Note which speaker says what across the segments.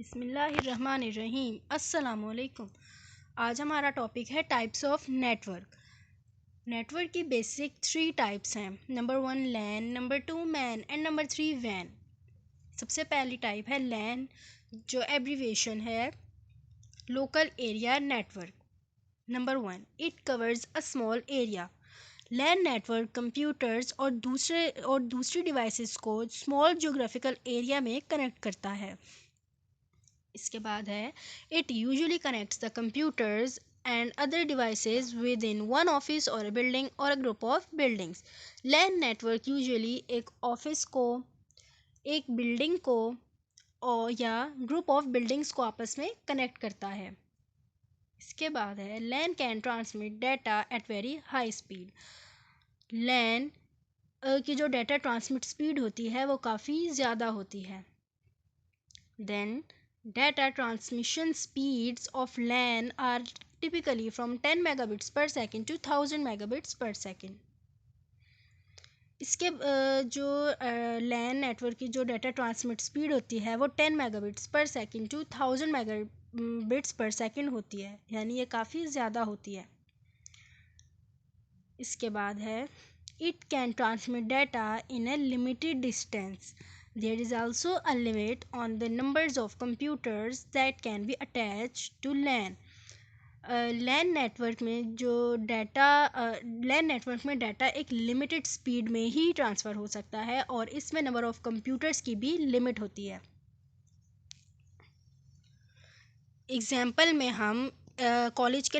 Speaker 1: बिस्मिल्लाहिर्रहमानिर्रहीम। अस्सलामुअलैकुम। आज हमारा टॉपिक है टाइप्स ऑफ नेटवर्क। नेटवर्क की बेसिक 3 टाइप्स हैं। Number 1 LAN, number 2 MAN and number 3 वैन। सबसे पहली टाइप है लैन, जो एब्रीविएशन है local area network. Number 1 it covers a small area. LAN network computers और दूसरी डिवाइसेस को स्मॉल ज्योग्राफिकल एरिया में कनेक्ट करता है। इसके बाद है it usually connects the computers and other devices with in one office और a building or a group of buildings. LAN network usually एक ऑफिस को, एक बिल्डिंग को और या ग्रुप ऑफ बिल्डिंग्स को आपस में कनेक्ट करता है। इसके बाद है LAN can transmit data at very high speed. LAN की जो डाटा ट्रांसमिट स्पीड होती है वो काफ़ी ज़्यादा होती है। Then data transmission speeds of LAN are typically from 10 megabits per second to 1000 megabits per second. इसके जो LAN नेटवर्क की जो डाटा ट्रांसमिट स्पीड होती है वो 10 मेगाबिट्स पर सेकंड टू 1000 मेगाबिट्स पर सेकंड होती है, यानी ये काफ़ी ज़्यादा होती है। इसके बाद है it can transmit data in a limited distance. There is also a limit on the numbers of computers that can be attached to LAN. LAN network में जो डाटा लैन नेटवर्क में डाटा एक लिमिटेड स्पीड में ही transfer हो सकता है और इसमें नंबर ऑफ़ कंप्यूटर्स की भी लिमिट होती है। एग्जाम्पल में हम कॉलेज के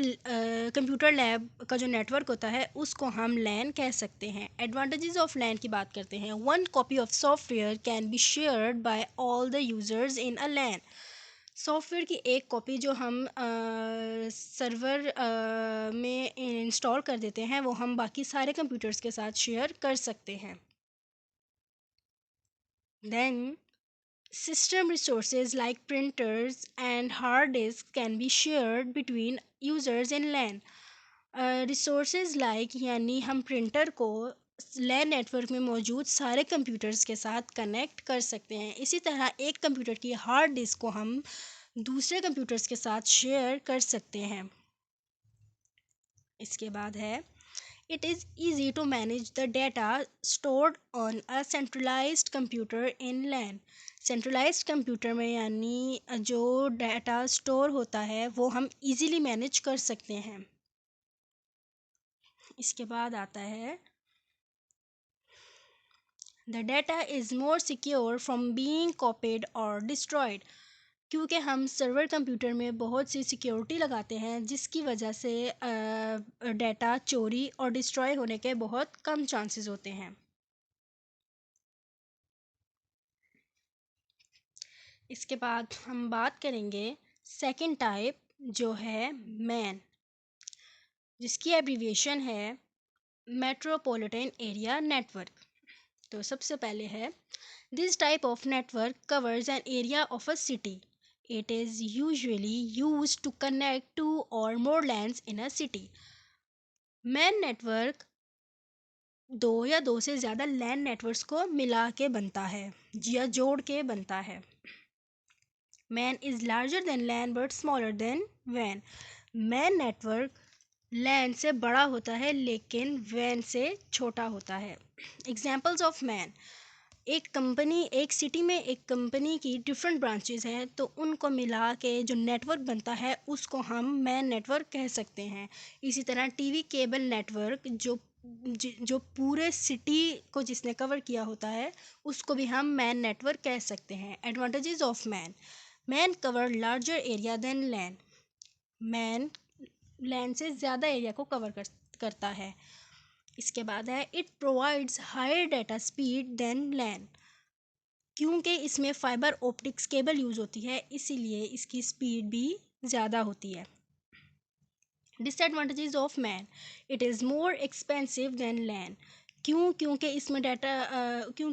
Speaker 1: कंप्यूटर लैब का जो नेटवर्क होता है उसको हम लैन कह सकते हैं। एडवांटेजेस ऑफ लैन की बात करते हैं। 1 copy of software can be shared by all the users in a LAN. Software की एक कॉपी जो हम सर्वर में इंस्टॉल कर देते हैं वो हम बाकी सारे कंप्यूटर्स के साथ शेयर कर सकते हैं। Then System resources like printers and hard disks can be shared between users in LAN. Resources like यानी हम प्रिंटर को LAN नेटवर्क में मौजूद सारे कंप्यूटर्स के साथ कनेक्ट कर सकते हैं। इसी तरह एक कंप्यूटर की हार्ड डिस्क को हम दूसरे कंप्यूटर्स के साथ शेयर कर सकते हैं। इसके बाद है It is easy to manage the data stored on a centralized computer in LAN. Centralized computer में यानी जो डाटा स्टोर होता है वो हम easily मैनेज कर सकते हैं। इसके बाद आता है The data is more secure from being copied or destroyed. क्योंकि हम सर्वर कंप्यूटर में बहुत सी सिक्योरिटी लगाते हैं जिसकी वजह से डाटा चोरी और डिस्ट्रॉय होने के बहुत कम चांसेस होते हैं। इसके बाद हम बात करेंगे सेकंड टाइप जो है मैन, जिसकी एब्रीविएशन है मेट्रोपॉलिटन एरिया नेटवर्क। तो सबसे पहले है this type of network covers an area of a city. It is usually used to connect two or more LANs in a city. Man network दो या दो से ज़्यादा लैन नेटवर्क्स को मिला के बनता है या जोड़ के बनता है। MAN is larger than LAN but smaller than वैन। मैन नेटवर्क लैन से बड़ा होता है लेकिन वैन से छोटा होता है। एग्जाम्पल्स ऑफ मैन, एक सिटी में एक कंपनी की डिफरेंट ब्रांचेस हैं तो उनको मिला के जो नेटवर्क बनता है उसको हम मैन नेटवर्क कह सकते हैं। इसी तरह टीवी केबल नेटवर्क जो पूरे सिटी को जिसने कवर किया होता है उसको भी हम मैन नेटवर्क कह सकते हैं। Advantages of MAN cover larger area than LAN. MAN LAN से ज़्यादा एरिया को कवर करता है। इसके बाद है it provides higher data speed than LAN. क्योंकि इसमें फाइबर ऑप्टिक्स केबल यूज़ होती है इसीलिए इसकी स्पीड भी ज़्यादा होती है। Disadvantages of MAN, it is more expensive than LAN. क्योंकि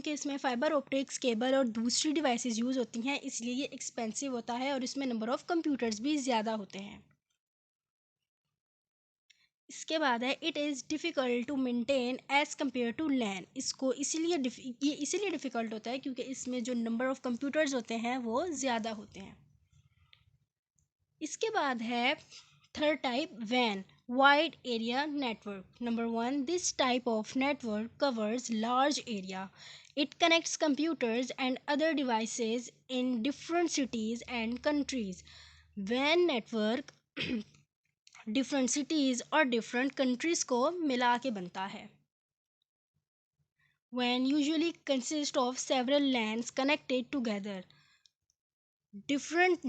Speaker 1: इसमें फाइबर ऑप्टिक्स केबल और दूसरी डिवाइसेस यूज़ होती हैं इसलिए ये एक्सपेंसिव होता है और इसमें नंबर ऑफ़ कंप्यूटर्स भी ज़्यादा होते हैं। इसके बाद है it is difficult to maintain as compare to LAN. ये इसीलिए डिफ़िकल्ट होता है क्योंकि इसमें जो नंबर ऑफ़ कंप्यूटर्स होते हैं वो ज़्यादा होते हैं। इसके बाद है थर्ड टाइप वैन, wide area network. Number one, this type of network covers large area. It connects computers and other devices in different cities and countries. WAN network different cities और डिफरेंट कंट्रीज़ को मिला के बनता है. WAN usually consists of several LANs connected together. Different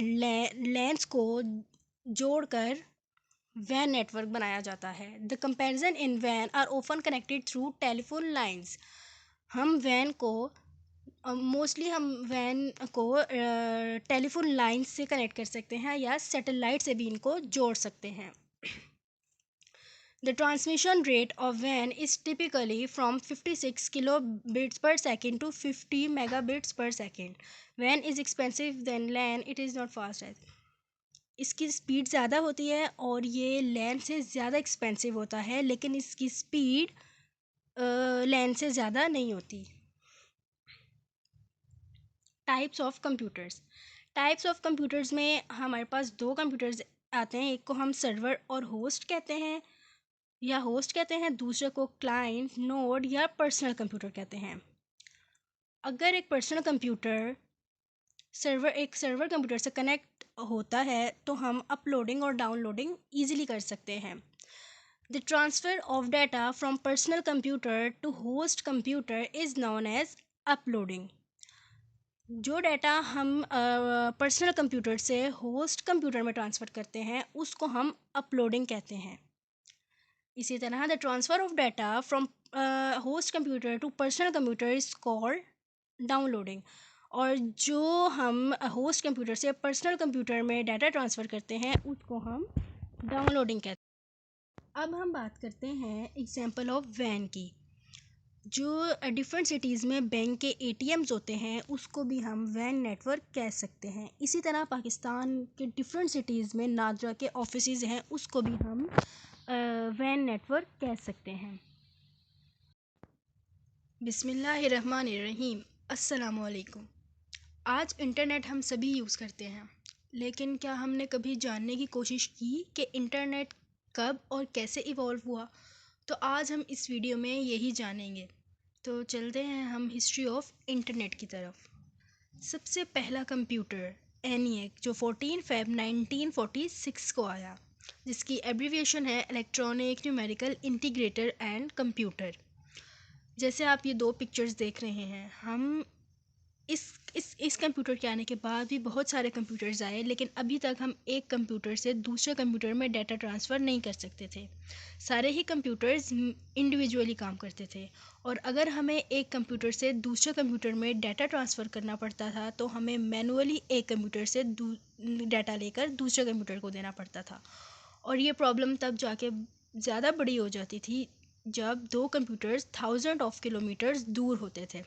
Speaker 1: LANs को जोड़कर WAN network बनाया जाता है. The comparison in WAN are often connected through telephone lines. हम WAN को मोस्टली हम वैन को टेलीफोन लाइन से कनेक्ट कर सकते हैं या सैटेलाइट से भी इनको जोड़ सकते हैं. The transmission rate of WAN is typically from 56 kilobits per second to 50 megabits per second. WAN is expensive than LAN, it is not fast as. इसकी स्पीड ज़्यादा होती है और ये LAN से ज़्यादा एक्सपेंसिव होता है, लेकिन इसकी स्पीड LAN से ज़्यादा नहीं होती. Types of computers. Types of computers में हमारे पास दो कंप्यूटर्स आते हैं. एक को हम सर्वर और होस्ट कहते हैं या होस्ट कहते हैं, दूसरे को क्लाइंट, नोड या पर्सनल कंप्यूटर कहते हैं. अगर एक पर्सनल कंप्यूटर एक सर्वर कंप्यूटर से कनेक्ट होता है तो हम अपलोडिंग और डाउनलोडिंग ईजिली कर सकते हैं. The transfer of data from personal computer to host computer is known as uploading. जो डाटा हम पर्सनल कंप्यूटर से होस्ट कंप्यूटर में ट्रांसफ़र करते हैं उसको हम अपलोडिंग कहते हैं. इसी तरह the transfer of data from host computer to personal computer is called downloading. और जो हम होस्ट कंप्यूटर से पर्सनल कंप्यूटर में डाटा ट्रांसफ़र करते हैं उसको हम डाउनलोडिंग कहते हैं. अब हम बात करते हैं एग्जांपल ऑफ वैन की. जो डिफरेंट सिटीज़ में बैंक के ATMs होते हैं उसको भी हम वैन नेटवर्क कह सकते हैं. इसी तरह पाकिस्तान के डिफरेंट सिटीज़ में नादरा के ऑफिसेज़ हैं उसको भी हम वैन नेटवर्क कह सकते हैं. बिस्मिल्लाहिर्रहमानिर्रहीम. अस्सलामुअलैकुम. आज इंटरनेट हम सभी यूज़ करते हैं, लेकिन क्या हमने कभी जानने की कोशिश की कि इंटरनेट कब और कैसे इवॉल्व हुआ? तो आज हम इस वीडियो में यही जानेंगे. तो चलते हैं हम हिस्ट्री ऑफ इंटरनेट की तरफ. सबसे पहला कंप्यूटर ENIAC जो 14 फ़रवरी 1946 को आया, जिसकी एब्रीविएशन है electronic numerical integrator and computer. जैसे आप ये दो पिक्चर्स देख रहे हैं, हम इस कंप्यूटर के आने के बाद भी बहुत सारे कंप्यूटर्स आए, लेकिन अभी तक हम एक कंप्यूटर से दूसरे कंप्यूटर में डाटा ट्रांसफ़र नहीं कर सकते थे. सारे ही कंप्यूटर्स इंडिविजुअली काम करते थे, और अगर हमें एक कंप्यूटर से दूसरे कंप्यूटर में डाटा ट्रांसफ़र करना पड़ता था तो हमें मैनुअली एक कंप्यूटर से डाटा लेकर दूसरे कंप्यूटर को देना पड़ता था. और ये प्रॉब्लम तब जाके ज़्यादा बड़ी हो जाती थी जब दो कंप्यूटर्स थाउजेंड ऑफ किलोमीटर्स दूर होते थे.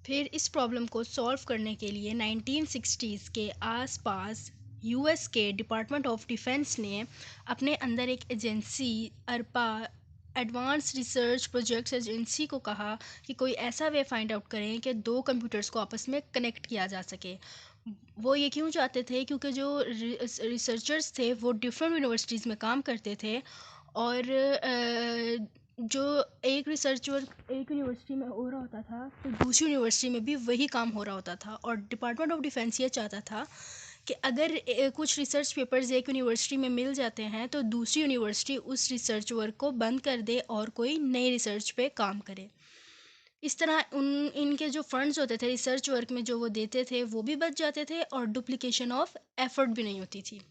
Speaker 1: फिर इस प्रॉब्लम को सॉल्व करने के लिए 1960s के आसपास US के डिपार्टमेंट ऑफ डिफेंस ने अपने अंदर एक agency Arpa, advance research projects agency को कहा कि कोई ऐसा वे फाइंड आउट करें कि दो कंप्यूटर्स को आपस में कनेक्ट किया जा सके. वो ये क्यों चाहते थे? क्योंकि जो रिसर्चर्स थे वो डिफरेंट यूनिवर्सिटीज़ में काम करते थे, और जो एक रिसर्च वर्क एक यूनिवर्सिटी में हो रहा होता था तो दूसरी यूनिवर्सिटी में भी वही काम हो रहा होता था. और डिपार्टमेंट ऑफ डिफेंस ये चाहता था कि अगर कुछ रिसर्च पेपर्स एक यूनिवर्सिटी में मिल जाते हैं तो दूसरी यूनिवर्सिटी उस रिसर्च वर्क को बंद कर दे और कोई नई रिसर्च पे काम करे. इस तरह इनके जो फंड्स होते थे रिसर्च वर्क में जो वो देते थे वो भी बच जाते थे और डुप्लीकेशन ऑफ एफर्ट भी नहीं होती थी.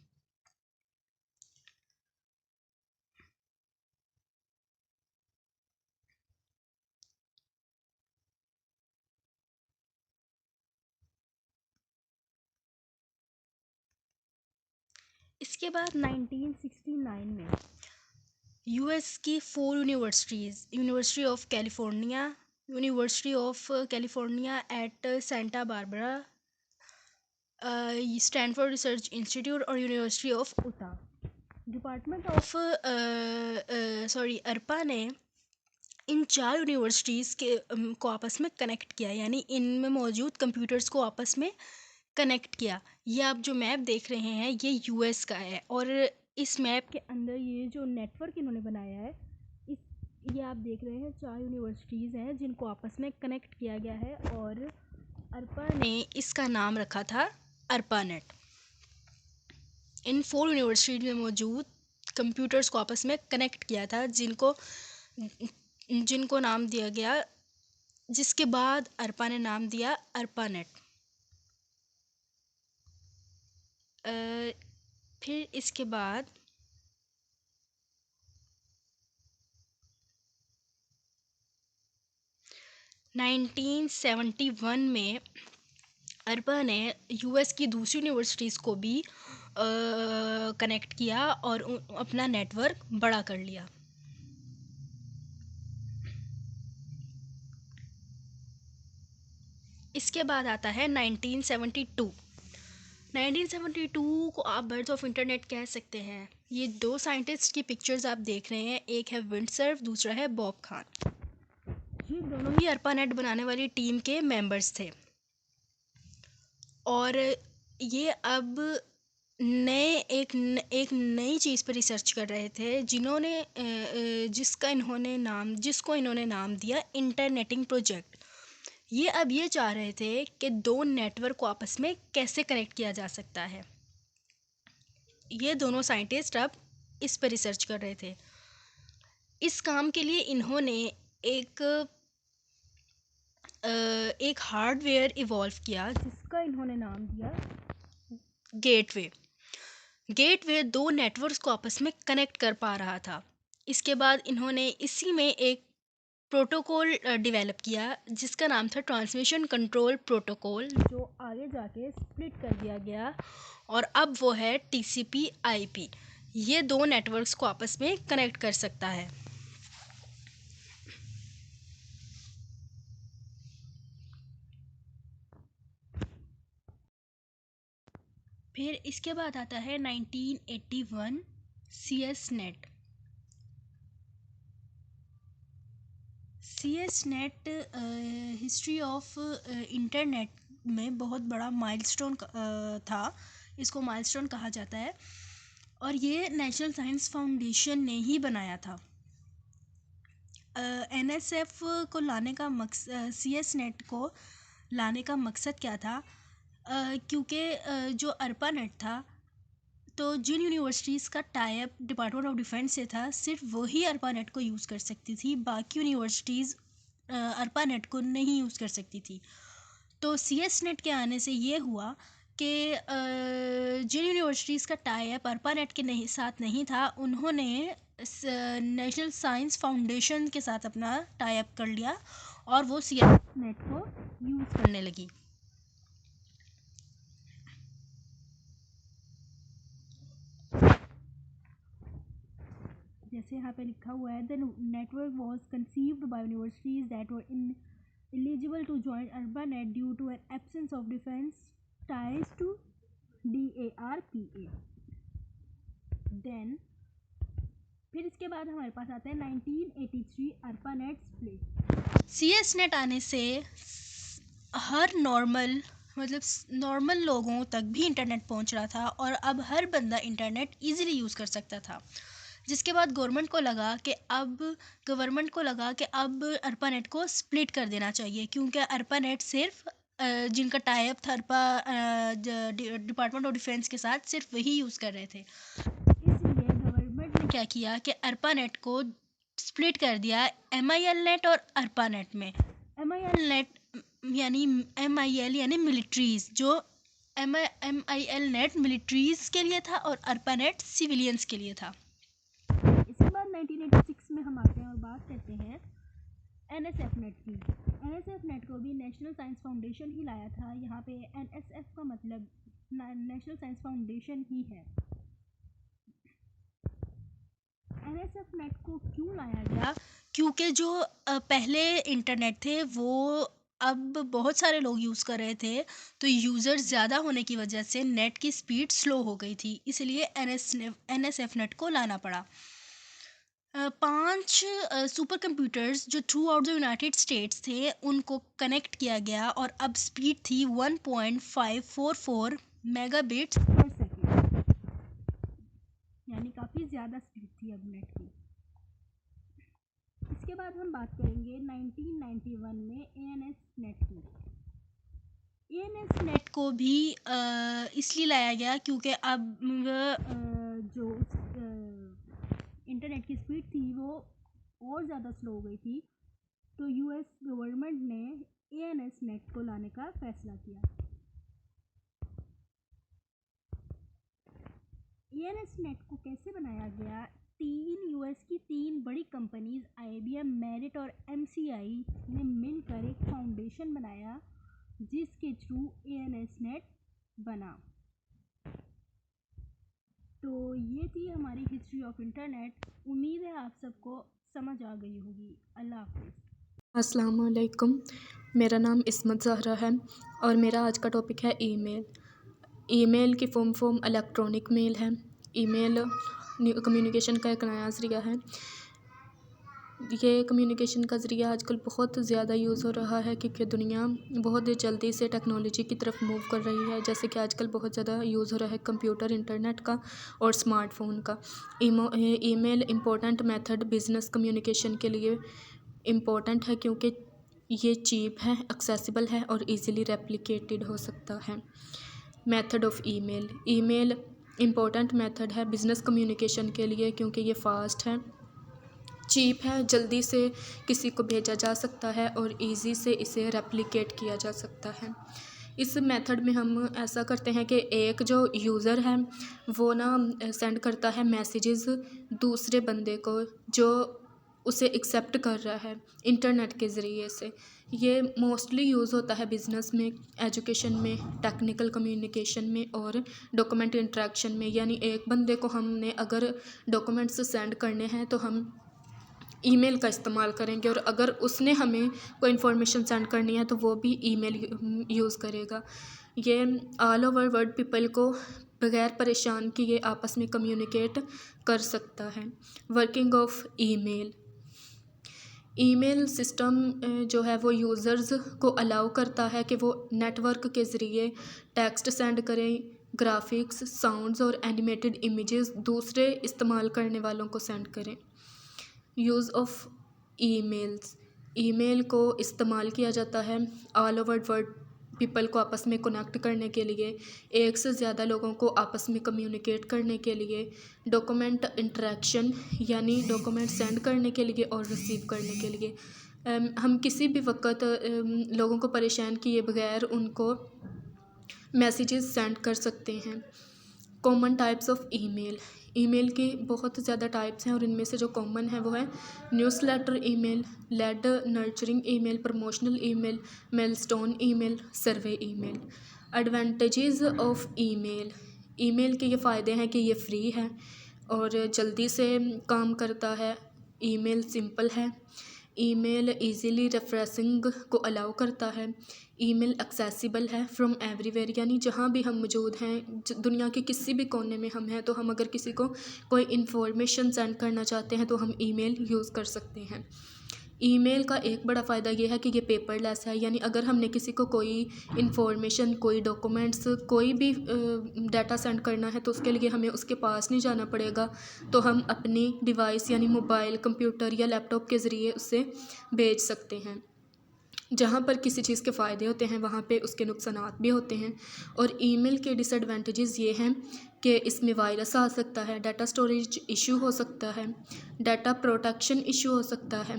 Speaker 1: इसके बाद 1969 में US की 4 universities, university of California at Santa Barbara, Stanford Research Institute और university of Utah, department of ARPA ने इन 4 यूनिवर्सिटीज़ को आपस में कनेक्ट किया, यानी इनमें मौजूद कंप्यूटर्स को आपस में कनेक्ट किया। ये आप जो मैप देख रहे हैं ये यूएस का है, और इस मैप के अंदर ये जो नेटवर्क इन्होंने बनाया है, इस ये आप देख रहे हैं 4 यूनिवर्सिटीज़ हैं जिनको आपस में कनेक्ट किया गया है, और अर्पा ने इसका नाम रखा था अर्पानेट। इन 4 यूनिवर्सिटी में मौजूद कंप्यूटर्स को आपस में कनेक्ट किया था, जिनको जिनको नाम दिया गया, जिसके बाद अर्पा ने नाम दिया अर्पानेट। फिर इसके बाद 1971 में अर्पा ने यूएस की दूसरी यूनिवर्सिटीज़ को भी कनेक्ट किया और अपना नेटवर्क बड़ा कर लिया। इसके बाद आता है 1972। 1972 को आप बर्थ ऑफ इंटरनेट कह सकते हैं। ये 2 साइंटिस्ट की पिक्चर्स आप देख रहे हैं, एक है विंडसर्फ, दूसरा है बॉब खान। ये दोनों ही अर्पानेट बनाने वाली टीम के मेंबर्स थे, और ये अब एक नई चीज़ पर रिसर्च कर रहे थे, जिसको इन्होंने नाम दिया इंटरनेटिंग प्रोजेक्ट। ये अब ये चाह रहे थे कि 2 नेटवर्क को आपस में कैसे कनेक्ट किया जा सकता है। ये दोनों साइंटिस्ट अब इस पर रिसर्च कर रहे थे। इस काम के लिए इन्होंने एक हार्डवेयर इवॉल्व किया, जिसका इन्होंने नाम दिया गेटवे। गेटवे 2 नेटवर्क्स को आपस में कनेक्ट कर पा रहा था। इसके बाद इन्होंने इसी में एक प्रोटोकॉल डेवलप किया, जिसका नाम था ट्रांसमिशन कंट्रोल प्रोटोकॉल, जो आगे जाके स्प्लिट कर दिया गया, और अब वो है TCP/IP। ये 2 नेटवर्क्स को आपस में कनेक्ट कर सकता है। फिर इसके बाद आता है 1981 CS net. CS net history of internet में बहुत बड़ा माइलस्टोन था। इसको माइलस्टोन कहा जाता है, और ये नेशनल साइंस फाउंडेशन ने ही बनाया था। NSF को लाने का मकसद CS नेट को लाने का मकसद क्या था? क्योंकि जो अर्पानेट था, तो जिन यूनिवर्सिटीज़ का tie up department of defence से था, सिर्फ वही अर्पानेट को यूज़ कर सकती थी, बाकी यूनिवर्सिटीज़ अर्पानेट को नहीं यूज़ कर सकती थी। तो CS नेट के आने से ये हुआ कि जिन यूनिवर्सिटीज़ का टाई अप अर्पानेट के साथ नहीं था, उन्होंने नेशनल साइंस फाउंडेशन के साथ अपना टाई अप कर लिया, और वो CS नेट को यूज़ करने लगी। जैसे यहाँ पे लिखा हुआ है, the network was conceived bye universities that were eligible to join ARPANET due to an absence of defense ties to DARPA. Then फिर इसके बाद हमारे पास आता है 1983 ARPANET स्प्लिट। CS नेट आने से हर नॉर्मल लोगों तक भी इंटरनेट पहुंच रहा था, और अब हर बंदा इंटरनेट इजीली यूज़ कर सकता था। जिसके बाद गवर्नमेंट को लगा कि अब अर्पानेट को स्प्लिट कर देना चाहिए, क्योंकि अर्पानेट सिर्फ जिनका टाई अप था डिपार्टमेंट ऑफ डिफेंस के साथ, सिर्फ वही यूज़ कर रहे थे। इसलिए गवर्नमेंट ने क्या किया कि अर्पानेट को स्प्लिट कर दिया MIL नेट और अर्पानेट में। MIL यानी मिलिट्रीज़, जो MIL नेट मिलिट्रीज़ के लिए था और अर्पानेट सिविलियंस के लिए था। इसके बाद 1986 में हम आते हैं और बात करते हैं NSF नेट की। NSF नेट को भी नेशनल साइंस फाउंडेशन ही लाया था। यहाँ पे NSF का मतलब नेशनल साइंस फाउंडेशन ही है। NSF नेट को क्यों लाया गया? क्योंकि जो पहले इंटरनेट थे वो अब बहुत सारे लोग यूज़ कर रहे थे, तो यूज़र्स ज़्यादा होने की वजह से नेट की स्पीड स्लो हो गई थी, इसलिए NSF नेट को लाना पड़ा। 5 सुपर कंप्यूटर्स जो through out the United states थे, उनको कनेक्ट किया गया और अब स्पीड थी 1.544 मेगाबिट्स पर सेकेंड, यानी काफ़ी ज़्यादा स्पीड थी अब नेट की। इसके बाद हम बात करेंगे 1991 में एएनएस नेट की। एएनएस नेट को भी इसलिए लाया गया क्योंकि अब जो इंटरनेट की स्पीड थी वो और ज़्यादा स्लो हो गई थी, तो यूएस गवर्नमेंट ने एएनएस नेट को लाने का फैसला किया। एएनएस नेट को कैसे बनाया गया? यूएस की 3 बड़ी कंपनीज आईबीएम, मेरिट और एमसीआई ने मिलकर एक फाउंडेशन बनाया जिसके थ्रू एएनएस नेट बना। तो ये थी हमारी हिस्ट्री ऑफ इंटरनेट। उम्मीद है आप सबको समझ आ गई होगी। अल्लाह हाफ़िज़।
Speaker 2: अस्सलाम वालेकुम, मेरा नाम इस्मत ज़हरा है और मेरा आज का टॉपिक है ईमेल। ईमेल की फॉर्म इलेक्ट्रॉनिक मेल है। ईमेल कम्युनिकेशन का एक नया ज़रिया है। ये कम्युनिकेशन का ज़रिया आजकल बहुत ज़्यादा यूज़ हो रहा है क्योंकि दुनिया बहुत जल्दी से टेक्नोलॉजी की तरफ मूव कर रही है। जैसे कि आजकल बहुत ज़्यादा यूज़ हो रहा है कंप्यूटर, इंटरनेट का और स्मार्टफ़ोन का। Email important method business communication के लिए इम्पोर्टेंट है क्योंकि ये चीप है, एक्सेसिबल है और इजीली रेप्लिकेटेड हो सकता है। Method of email. Email important method है बिज़नेस कम्युनिकेशन के लिए क्योंकि ये फ़ास्ट है, चीप है, जल्दी से किसी को भेजा जा सकता है और इजी से इसे रेप्लिकेट किया जा सकता है। इस मेथड में हम ऐसा करते हैं कि एक जो यूज़र है वो ना सेंड करता है मैसेजेस दूसरे बंदे को जो उसे एक्सेप्ट कर रहा है इंटरनेट के ज़रिए से। ये मोस्टली यूज़ होता है बिज़नेस में, एजुकेशन में, टेक्निकल कम्युनिकेशन में और डॉक्यूमेंट इंटरेक्शन में। यानी एक बंदे को हमने अगर डॉक्यूमेंट्स सेंड करने हैं तो हम ईमेल का इस्तेमाल करेंगे, और अगर उसने हमें कोई इन्फॉर्मेशन सेंड करनी है तो वो भी ईमेल यूज़ करेगा। ये ऑल ओवर वर्ल्ड पीपल को बगैर परेशान किए आपस में कम्युनिकेट कर सकता है। Working of email. Email system जो है वो यूज़र्स को अलाउ करता है कि वो नेटवर्क के ज़रिए टेक्स्ट सेंड करें, ग्राफिक्स, साउंड्स और एनिमेटेड इमेजेस दूसरे इस्तेमाल करने वालों को सेंड करें। Use of emails. ईमेल को इस्तेमाल किया जाता है ऑल ओवर वर्ल्ड पीपल को आपस में कनेक्ट करने के लिए, एक से ज़्यादा लोगों को आपस में कम्युनिकेट करने के लिए, डॉक्यूमेंट इंटरेक्शन यानी डॉक्यूमेंट सेंड करने के लिए और रिसीव करने के लिए। हम किसी भी वक्त लोगों को परेशान किए बगैर उनको मैसेजेस सेंड कर सकते हैं। Common types of email. Email की बहुत ज़्यादा टाइप्स हैं और इनमें से जो कॉमन है वो है newsletter email, lead nurturing email, promotional email, milestone email, survey email. Advantages of email. Email के ये फ़ायदे हैं कि ये फ्री है और जल्दी से काम करता है। ईमेल सिंपल है। ईमेल इजीली रेफरेंसिंग को अलाउ करता है। ईमेल एक्सेसिबल है फ्रॉम एवरीवेयर, यानी जहाँ भी हम मौजूद हैं, दुनिया के किसी भी कोने में हम हैं, तो हम अगर किसी को कोई इन्फॉर्मेशन सेंड करना चाहते हैं तो हम ईमेल यूज़ कर सकते हैं। ईमेल का एक बड़ा फ़ायदा ये है कि ये पेपरलेस है, यानी अगर हमने किसी को कोई इन्फॉर्मेशन, कोई डॉक्यूमेंट्स, कोई भी डाटा सेंड करना है तो उसके लिए हमें उसके पास नहीं जाना पड़ेगा, तो हम अपनी डिवाइस यानी मोबाइल, कंप्यूटर या लैपटॉप के ज़रिए उससे भेज सकते हैं। जहाँ पर किसी चीज़ के फ़ायदे होते हैं वहाँ पे उसके नुकसानात भी होते हैं। और ईमेल के डिसएडवांटेजेस ये हैं कि इसमें वायरस आ सकता है, डाटा स्टोरेज इशू हो सकता है, डाटा प्रोटेक्शन इशू हो सकता है,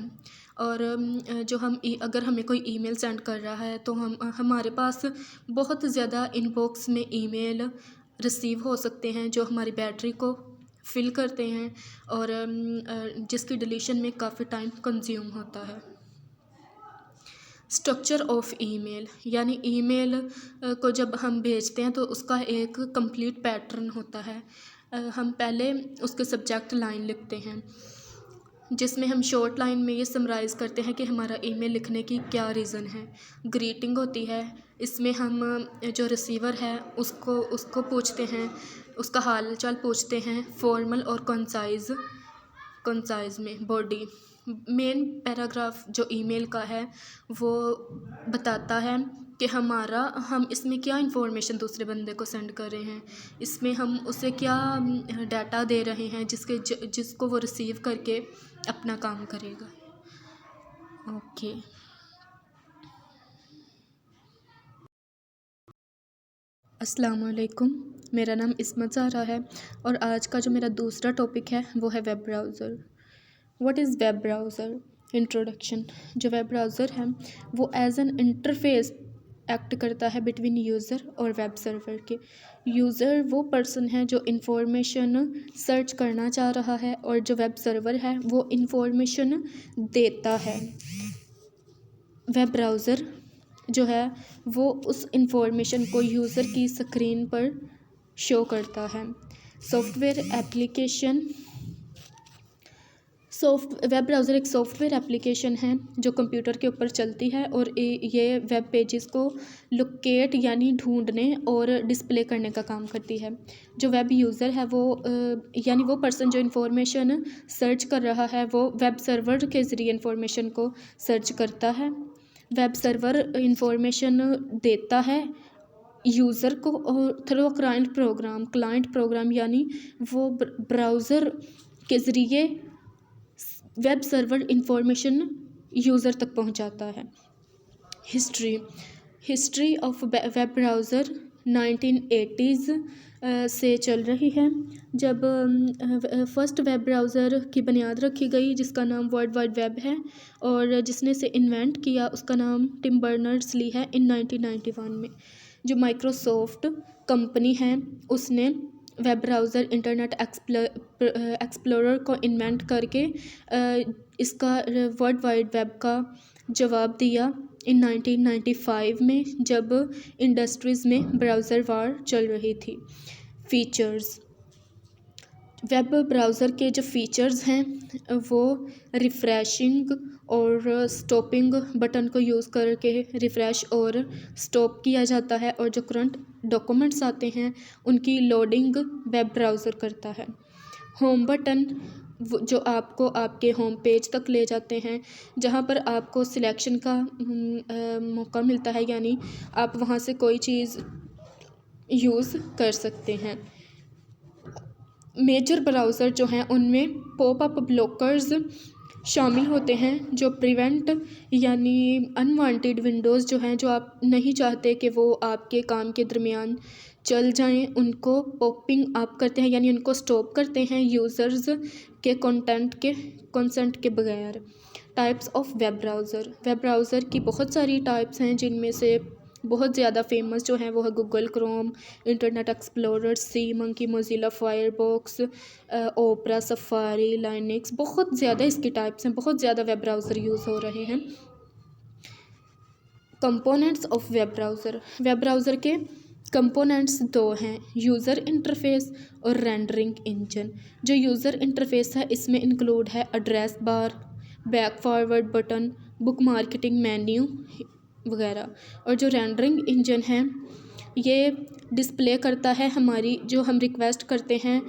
Speaker 2: और जो हम अगर हमें कोई ईमेल सेंड कर रहा है तो हमारे पास बहुत ज़्यादा इनबॉक्स में ईमेल रिसीव हो सकते हैं जो हमारी बैटरी को फिल करते हैं और जिसकी डिलीशन में काफ़ी टाइम कंज्यूम होता है। स्ट्रक्चर ऑफ ईमेल, यानी ईमेल को जब हम भेजते हैं तो उसका एक कंप्लीट पैटर्न होता है। हम पहले उसके सब्जेक्ट लाइन लिखते हैं जिसमें हम शॉर्ट लाइन में ये समराइज़ करते हैं कि हमारा ईमेल लिखने की क्या रीज़न है। ग्रीटिंग होती है, इसमें हम जो रिसीवर है उसको पूछते हैं, उसका हाल चाल पूछते हैं। फॉर्मल और कंसाइज में बॉडी। मेन पैराग्राफ जो ईमेल का है वो बताता है कि हम इसमें क्या इंफॉर्मेशन दूसरे बंदे को सेंड कर रहे हैं, इसमें हम उसे क्या डाटा दे रहे हैं जिसको वो रिसीव करके अपना काम करेगा। ओके। अस्सलाम वालेकुम, मेरा नाम इस्मत ज़हरा है और आज का जो मेरा दूसरा टॉपिक है वो है web browser. What is web browser? Introduction. जो वेब ब्राउज़र है वो एज एन इंटरफेस एक्ट करता है बिटवीन यूज़र और वेब सर्वर के। यूज़र वो पर्सन है जो इंफॉर्मेशन सर्च करना चाह रहा है और जो वेब सर्वर है वो इंफॉर्मेशन देता है। वेब ब्राउज़र जो है वो उस इंफॉर्मेशन को यूज़र की स्क्रीन पर शो करता है। सॉफ्टवेयर एप्लीकेशन वेब ब्राउज़र एक सॉफ्टवेयर एप्लीकेशन है जो कंप्यूटर के ऊपर चलती है और ये वेब पेजेस को लोकेट यानी ढूंढने और डिस्प्ले करने का काम करती है। जो वेब यूज़र है वो यानी वो पर्सन जो इंफॉर्मेशन सर्च कर रहा है वो वेब सर्वर के ज़रिए इंफॉर्मेशन को सर्च करता है। वेब सर्वर इंफॉर्मेशन देता है यूज़र को और थ्रू क्लाइंट प्रोग्राम यानी वो ब्राउज़र के ज़रिए वेब सर्वर इंफॉर्मेशन यूज़र तक पहुंचाता है। History of web browser 1980s से चल रही है, जब फर्स्ट वेब ब्राउज़र की बुनियाद रखी गई जिसका नाम वर्ल्ड वाइड वेब है और जिसने इसे इन्वेंट किया उसका नाम टिम बर्नर्स-ली है इन 1991 में। जो माइक्रोसॉफ्ट कंपनी है उसने वेब ब्राउज़र इंटरनेट एक्सप्लोरर को इन्वेंट करके इसका वर्ल्ड वाइड वेब का जवाब दिया इन 1995 में जब इंडस्ट्रीज़ में ब्राउज़र वार चल रही थी। फीचर्स। वेब ब्राउज़र के जो फीचर्स हैं वो रिफ़्रेशिंग और स्टॉपिंग बटन को यूज़ करके रिफ़्रेश और स्टॉप किया जाता है और जो करंट डॉक्यूमेंट्स आते हैं उनकी लोडिंग वेब ब्राउज़र करता है। होम बटन जो आपको आपके होम पेज तक ले जाते हैं जहाँ पर आपको सिलेक्शन का मौका मिलता है, यानी आप वहाँ से कोई चीज़ यूज़ कर सकते हैं। मेजर ब्राउज़र जो हैं उनमें पॉपअप ब्लॉकर्स शामिल होते हैं जो प्रिवेंट यानी अनवांटेड विंडोज़ जो हैं जो आप नहीं चाहते कि वो आपके काम के दरमियान चल जाएं उनको पॉपिंग अप करते हैं यानी उनको स्टॉप करते हैं यूज़र्स के कंसेंट के बगैर। टाइप्स ऑफ वेब ब्राउज़र की बहुत सारी टाइप्स हैं जिनमें से बहुत ज़्यादा फेमस जो हैं वो है Google Chrome, Internet Explorer, SeaMonkey, Mozilla Firefox, Opera, Safari, Linux. बहुत ज़्यादा इसकी टाइप्स हैं, बहुत ज़्यादा वेब ब्राउज़र यूज़ हो रहे हैं। कंपोनेंट्स ऑफ वेब ब्राउज़र के कंपोनेंट्स दो हैं, यूज़र इंटरफेस और रेंडरिंग इंजन। जो यूज़र इंटरफेस है इसमें इंक्लूड है address bar, back forward button, book marketing menu वगैरह। और जो रेंडरिंग इंजन है ये डिस्प्ले करता है हमारी जो हम रिक्वेस्ट करते हैं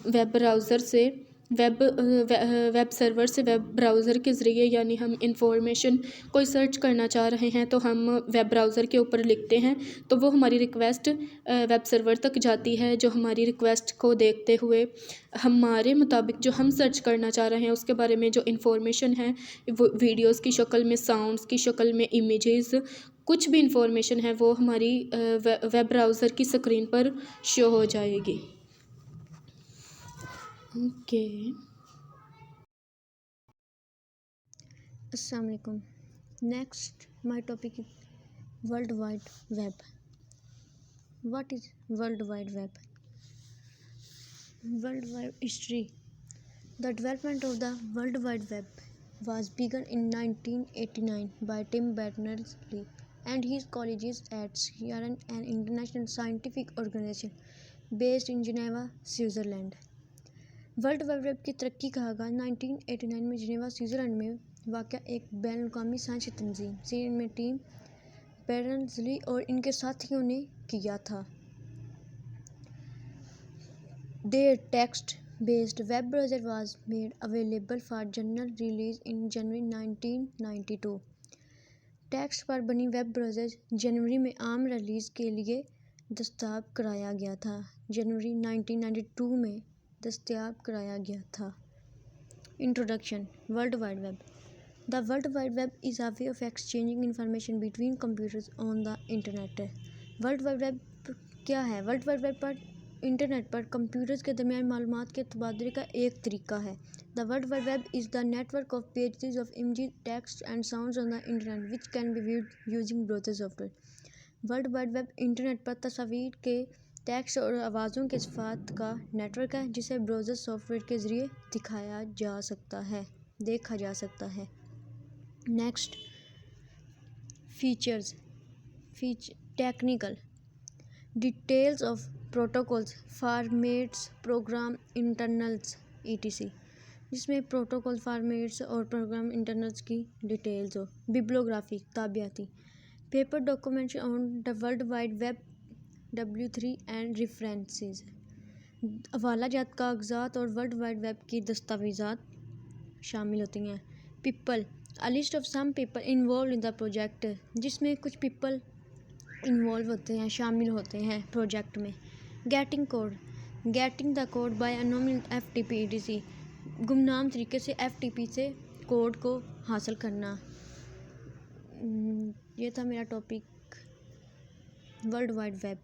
Speaker 2: वेब ब्राउज़र से वेब सर्वर से वेब ब्राउज़र के ज़रिए, यानी हम इंफॉर्मेशन कोई सर्च करना चाह रहे हैं तो हम वेब ब्राउज़र के ऊपर लिखते हैं तो वो हमारी रिक्वेस्ट वेब सर्वर तक जाती है जो हमारी रिक्वेस्ट को देखते हुए हमारे मुताबिक जो हम सर्च करना चाह रहे हैं उसके बारे में जो इंफॉर्मेशन है वो वीडियोज़ की शक्ल में, साउंड्स की शक्ल में, इमेजेस, कुछ भी इंफॉर्मेशन है वो हमारी वेब ब्राउज़र की स्क्रीन पर शो हो जाएगी। ओके।
Speaker 3: अस्सलाम वालेकुम। Next my topic is world Wide web. What is world Wide web? World Wide History. The development of the World Wide Web was begun in 1989 by Tim Berners-Lee and his colleagues at CERN, an international scientific organization based in Geneva, Switzerland. World Wide web की तरक्की का आगाज़ 1989 में Geneva, Switzerland में वाक़या एक बैनुल-अक़वामी साइंसी तंजीम CERN में Tim बेर्नर्स-ली और इनके साथियों ने किया था। Their text based web browser was made available for general release in January 1992. Text पर बनी वेब ब्राउज़र जनवरी में आम रिलीज़ के लिए दस्तयाब कराया गया था। जनवरी 1992 में दस्तयाब कराया गया था। Introduction. World Wide web. The World Wide web is a way of exchanging information between computers on the internet. World Wide web क्या है? वर्ल्ड वाइड वेब पर इंटरनेट पर कंप्यूटर्स के दरमियान मालूमात के तबादले का एक तरीका है। The World Wide web is the network of pages of images, text and sounds on the internet which can be viewed using browser software. World Wide web internet पर तस्वीर के, टेक्स्ट और आवाज़ों के सिफात का नेटवर्क है जिसे ब्राउज़र सॉफ्टवेयर के ज़रिए देखा जा सकता है। Next, features. Technical details of protocols, formats, program internals etc, जिसमें प्रोटोकॉल, फॉर्मेट्स और प्रोग्राम इंटरनल्स की डिटेल्स हो। बिब्लियोग्राफी, किताबियाती। Paper documents on the World Wide Web W3 and references. हवालाजात, कागजात और वर्ल्ड वाइड वेब की दस्तावेज़ात शामिल होती हैं। People, a list of some people involved in the project, जिसमें कुछ पीपल इन्वॉल्व होते हैं, शामिल होते हैं प्रोजेक्ट में। Getting code, getting the code by anonymous FTP etc, गुमनाम तरीके से FTP से कोड को हासिल करना। ये था मेरा topic world Wide web.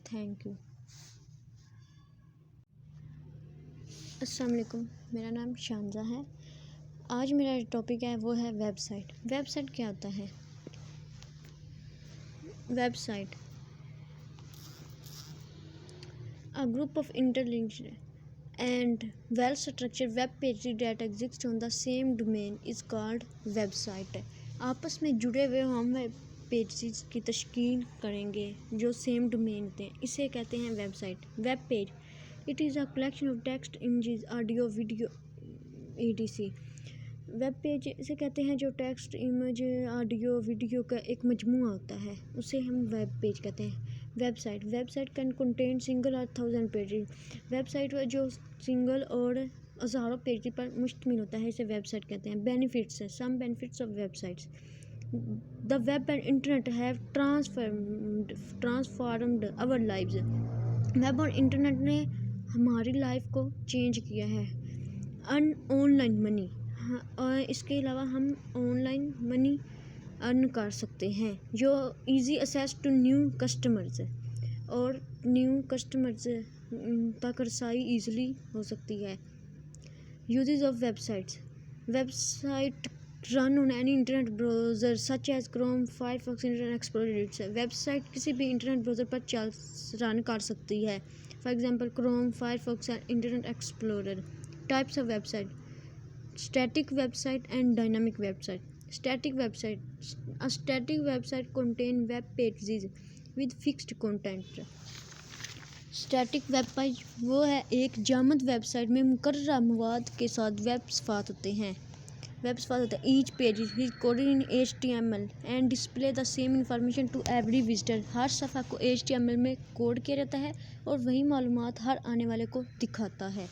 Speaker 3: Thank you. अस्सलाम वालेकुम, मेरा नाम शानजा है। आज मेरा टॉपिक है वो है वेबसाइट। वेबसाइट क्या होता है? Website, a group of interlinked and well-structured web pages that exist on the same domain is called website। आपस में जुड़े हुए हम वेब पेजेस की तश्कील करेंगे जो सेम डोमेन होते हैं, इसे कहते हैं website. Web page, it is a collection of text, images, audio, video etc। Web page इसे कहते हैं जो टेक्स्ट, इमेज, ऑडियो, वीडियो का एक मजमूआ होता है, उसे हम वेब पेज कहते हैं। Website, website can contain single और 1000 पेजेस। वेबसाइट जो सिंगल और हज़ारों पेज पर मुश्तमिल होता है, इसे वेबसाइट कहते हैं। Benefits, some benefits of websites. The web and internet have transformed our lives. Web और इंटरनेट ने हमारी लाइफ को चेंज किया है। ऑनलाइन मनी, और इसके अलावा हम ऑनलाइन मनी अर्न कर सकते हैं, जो easy access to new customers, और न्यू कस्टमर्स तक रसाई ईज़िली हो सकती है। Uses of websites, website run on any internet browser such as Chrome, Firefox, Internet Explorer. Website किसी भी इंटरनेट ब्राउज़र पर रन कर सकती है, for example Chrome, Firefox and Internet Explorer. Types of website, static website and dynamic website। static website, a static website contain web pages with fixed content। static web page वो है एक जामद website में मुकर्रर मवाद के साथ वेब सफ़ात होते हैं। each page is coded in HTML and display the same information to every visitor। हर सफ़ा को HTML में कोड किया जाता है और वही मालूमात हर आने वाले को दिखाता है।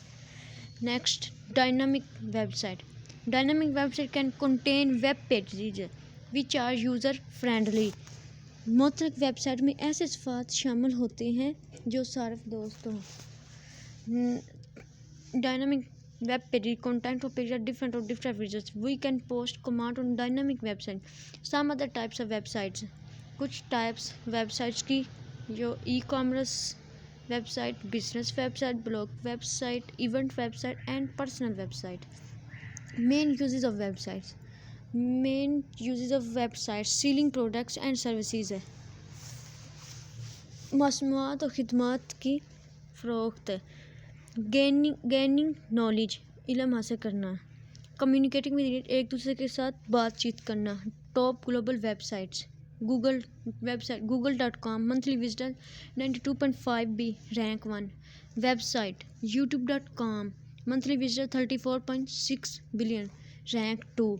Speaker 3: Next, dynamic website. Dynamic website can contain web pages which are user friendly. मुख्तलिफ वेबसाइट में ऐसे सिफात शामिल होते हैं जो सार्फ दोस्त हों। Dynamic web pages content of page are different of different features. We can post command on dynamic website. Some other types of websites, कुछ टाइप्स वेबसाइट्स की जो e-commerce website, business website, blog website, event website and personal website. Main uses of websites, selling products and services है, मसनूआत और खिदमात की फ़रोख्त। Gaining knowledge, इल्म हासिल करना। कम्युनिकेटिंग विद, एक दूसरे के साथ बातचीत करना। Top global websites, google.com, monthly visitor 92.5B, rank 1। website, youtube.com, monthly visitor 34.6 billion, rank 2।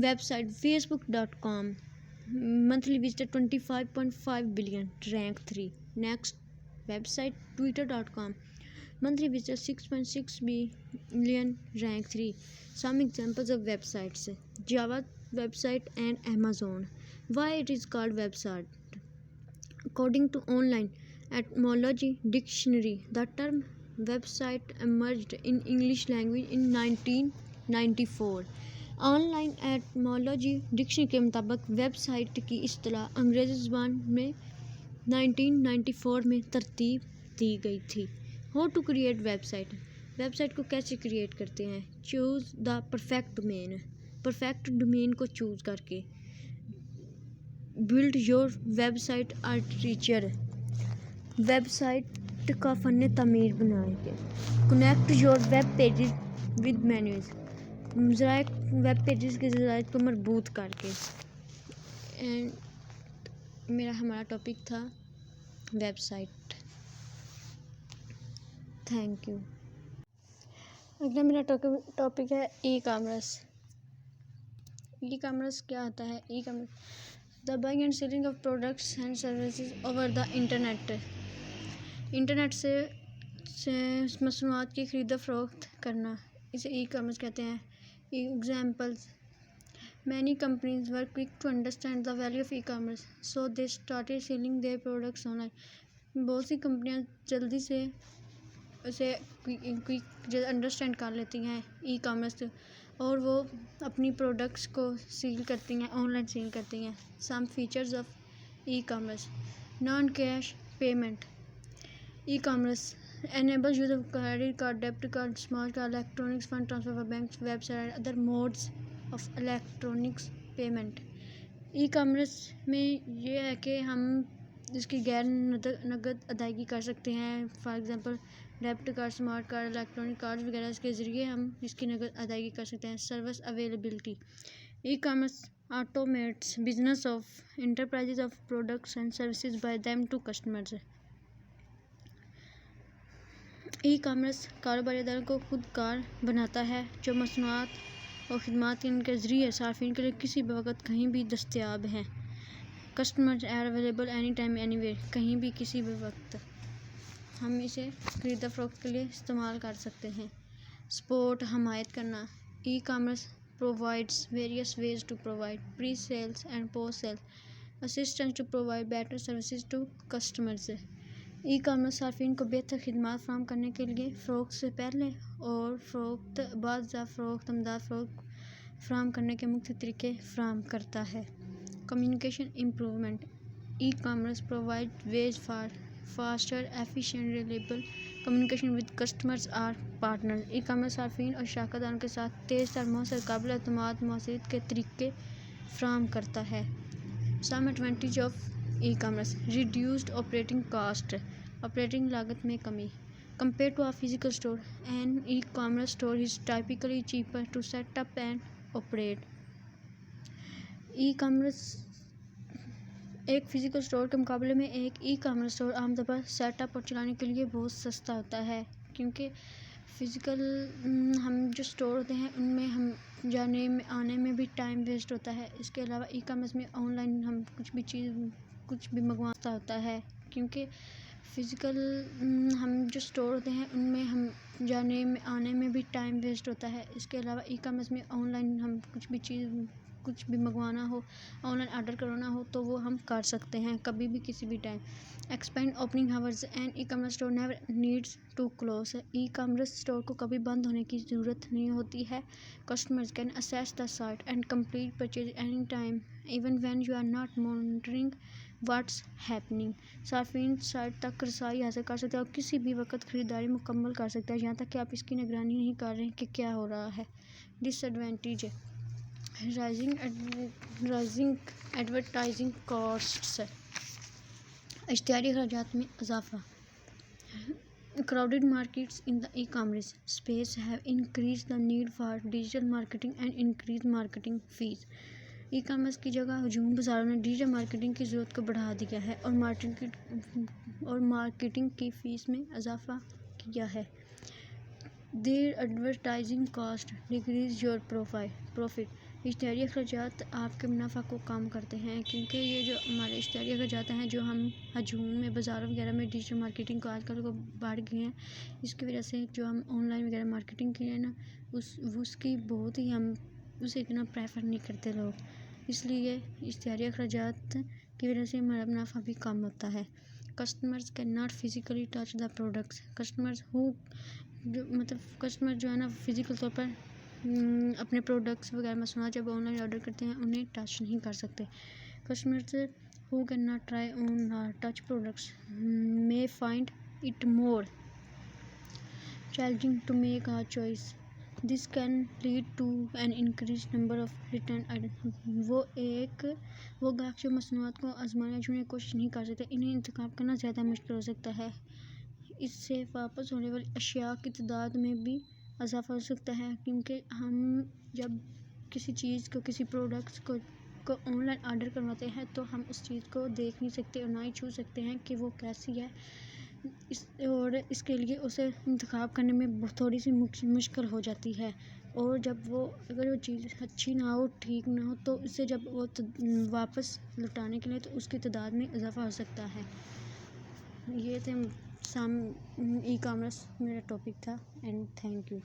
Speaker 3: website, facebook.com, monthly visitor 25.5 billion, rank 3। next, website, twitter.com, Monthly visitors 6.6 billion, rank 3. Some examples of websites: Java website and Amazon. Why it is called website? According to Online Etymology Dictionary, the term website emerged in English language in 1994. Online etymology dictionary के मुताबिक website की इस्तिलाह अंग्रेज़ी ज़बान में 1994 में तरतीब दी गई थी। How to create website? Website को कैसे क्रिएट करते हैं? Choose the perfect domain. Perfect domain को चूज़ करके। Build your website architecture. Website का फ़न तामीर बनाएंगे। Connect your web pages with menus. ज़राए वेब पेजेस के ज़राए को मरबूत करके। एंड हमारा टॉपिक था वेबसाइट। Thank you. अगला मेरा टॉपिक है ई कामर्स। ई कामर्स क्या होता है? E commerce the buying and selling of products and services over the internet. Internet से मसनूआत की खरीद फरोख्त करना, इसे ई कामर्स कहते हैं। Examples: Many companies were quick to understand the value of e-commerce, so they started selling their products online. बहुत सी कंपनियां जल्दी से उसे क्विक अंडरस्टैंड कर लेती हैं ई कामर्स, और वो अपनी प्रोडक्ट्स को सील करती हैं, ऑनलाइन सील करती हैं। Some features of e commerce: non cash payment. E commerce enables use of credit card, debit card, smart card, electronics fund transfer for banks, website and other modes of electronics payment. E commerce में ये है कि हम इसकी गैर नगद अदायगी कर सकते हैं। For example debit card, smart card, electronic card वगैरह के ज़रिए हम इसकी नगद अदायगी कर सकते हैं। Service availability: e commerce automates business of enterprises of products and services by them to customers. E commerce कारोबारी इदारों को खुद कार बनाता है जो मसनूआत और खिदमात के ज़रिए सार्फिन के लिए किसी भी वक्त कहीं भी दस्तयाब हैं। Customers are available any time anywhere, कहीं भी किसी भी वक्त हम इसे खरीदा फरोख्त के लिए इस्तेमाल कर सकते हैं। सपोर्ट हमायत करना: e commerce provides various ways to provide pre sales and post sale assistance to provide better services to customers. E commerce सार्फिन को बेहतर खिदमात फराहम करने के लिए फ़रोख्त से पहले और फ़रोख्त बाद फ़रोख्त अमदाद फ़रोख्त फराहम करने के मुख्तलिफ तरीके फराहम करता है। Communication improvement: e commerce provide ways for faster efficient reliable communication with customers और पार्टनर्स। ई कामर्स सार्फिन और शराकतदारों के साथ तेज़ तर मौसर काबिल एतमाद मौसरियत के तरीके फराहम करता है। Some advantage of e commerce: reduced operating cost, operating लागत में कमी। Compare to a physical store, an e commerce store is typically cheaper to set up and operate. E commerce एक फिजिकल स्टोर के मुकाबले में एक ई कामर्स स्टोर आमतौर पर सेटअप और चलाने के लिए बहुत सस्ता होता है, क्योंकि फ़िज़िकल हम जो स्टोर होते हैं उनमें हम जाने में आने में भी टाइम वेस्ट होता है। इसके अलावा ई कामर्स में ऑनलाइन हम कुछ भी मंगवाना होता है, क्योंकि फ़िज़िकल हम जो स्टोर होते हैं उनमें हम जाने में आने में भी टाइम वेस्ट होता है। इसके अलावा ई कामर्स में ऑनलाइन हम कुछ भी मंगवाना हो, ऑनलाइन ऑर्डर करवाना हो तो वो हम कर सकते हैं कभी भी किसी भी time. Expand opening hours and e commerce store never needs to close. E commerce store को कभी बंद होने की ज़रूरत नहीं होती है। Customers can access the site and complete purchase any time even when you are not monitoring what's happening. सार्फिन साइट तक रसाई हासिल कर सकते हैं और किसी भी वक्त ख़रीदारी मुकम्मल कर सकते हैं, यहाँ तक कि आप इसकी निगरानी नहीं कर रहे हैं कि क्या हो रहा है। डिसएडवांटेज: राइजिंग एडवर्टाइजिंग कॉस्ट्स, इश्तिहारी अखराजात में इजाफा। Crowded markets in the e-commerce space have increased the need for digital marketing and increased marketing fees. E commerce की जगह हजूम बाज़ारों ने डिजिटल मार्केटिंग की ज़रूरत को बढ़ा दिया है और मार्केटिंग की फ़ीस में इजाफा किया है। Their advertising cost decrease your profit. इश्तिहारी अखराजात आपके मुनाफा को कम करते हैं, क्योंकि ये जो हमारे इश्तिहारी अखराजात हैं जो हम हजूम में बाज़ारों वगैरह में डिजिटल मार्केटिंग को आजकल को बढ़ गए हैं, इसकी वजह से जो हम ऑनलाइन वगैरह मार्केटिंग की है ना उसकी बहुत ही हम उसे इतना प्रेफर नहीं करते लोग, इसलिए इश्तिहारी अखराजात की वजह से हमारा मुनाफा भी कम होता है। Customers can not physically touch the products, customer जो है ना फिज़िकल तौर पर अपने प्रोडक्ट्स वगैरह मसनूआत जब ऑनलाइन ऑर्डर करते हैं उन्हें टच नहीं कर सकते। Customers who can not try on touch products may find it more challenging to make a choice. This can lead to an increased number of return items. वो ग्राहक जो मसनूआत को आजमाने छूने की कोशिश नहीं कर सकते, इन्हें इंतखाब करना ज़्यादा मुश्किल हो सकता है। इससे वापस होने वाली अशिया की तादाद में भी इजाफा हो सकता है, क्योंकि हम जब किसी चीज़ को किसी प्रोडक्ट्स को ऑनलाइन ऑर्डर करवाते हैं तो हम उस चीज़ को देख नहीं सकते और ना ही छू सकते हैं कि वो कैसी है, और इसके लिए उसे इंतखाब करने में थोड़ी सी मुश्किल हो जाती है। और जब अगर वो चीज़ अच्छी ना हो, ठीक ना हो, तो इसे जब वो वापस लौटाने के लिए तो उसकी तादाद में इजाफा हो सकता है। ये थे ई कॉमर्स मेरा टॉपिक था, एंड थैंक यू।